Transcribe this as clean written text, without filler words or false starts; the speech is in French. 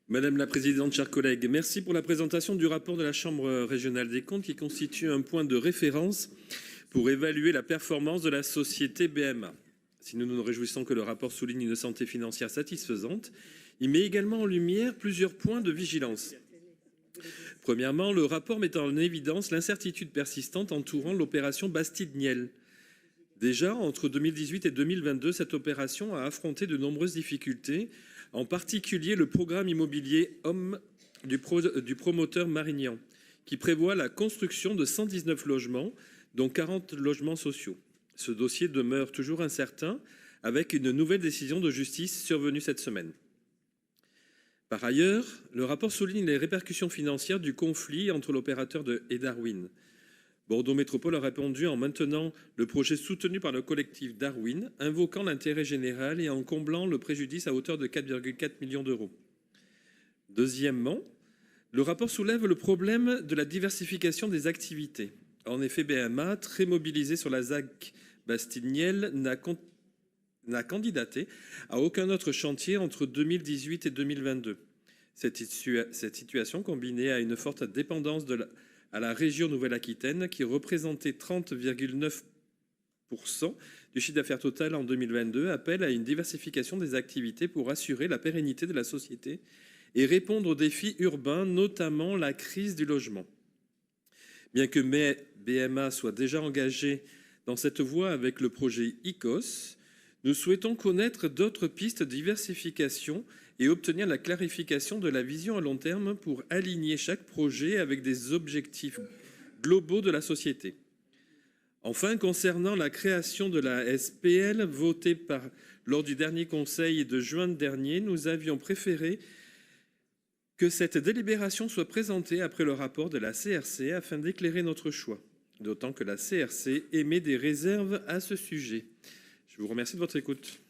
Madame la Présidente, chers collègues, merci pour la présentation du rapport de la Chambre régionale des comptes qui constitue un point de référence pour évaluer la performance de la société BMA. Si nous nous réjouissons que le rapport souligne une santé financière satisfaisante, il met également en lumière plusieurs points de vigilance. Premièrement, le rapport met en évidence l'incertitude persistante entourant l'opération Bastide-Niel. Déjà, entre 2018 et 2022, cette opération a affronté de nombreuses difficultés, en particulier le programme immobilier Homme du promoteur Marignan, qui prévoit la construction de 119 logements, dont 40 logements sociaux. Ce dossier demeure toujours incertain, avec une nouvelle décision de justice survenue cette semaine. Par ailleurs, le rapport souligne les répercussions financières du conflit entre l'opérateur et Darwin. Bordeaux Métropole a répondu en maintenant le projet soutenu par le collectif Darwin, invoquant l'intérêt général et en comblant le préjudice à hauteur de 4,4 millions d'euros. Deuxièmement, le rapport soulève le problème de la diversification des activités. En effet, BMA, très mobilisé sur la ZAC Bastide-Niel, n'a candidaté à aucun autre chantier entre 2018 et 2022. Cette situation, combinée à une forte dépendance à la région Nouvelle-Aquitaine, qui représentait 30,9% du chiffre d'affaires total en 2022, appelle à une diversification des activités pour assurer la pérennité de la société et répondre aux défis urbains, notamment la crise du logement. Bien que BMA soit déjà engagé dans cette voie avec le projet ICOS, nous souhaitons connaître d'autres pistes de diversification et obtenir la clarification de la vision à long terme pour aligner chaque projet avec des objectifs globaux de la société. Enfin, concernant la création de la SPL votée lors du dernier conseil de juin dernier, nous avions préféré que cette délibération soit présentée après le rapport de la CRC afin d'éclairer notre choix, d'autant que la CRC émet des réserves à ce sujet. Je vous remercie de votre écoute.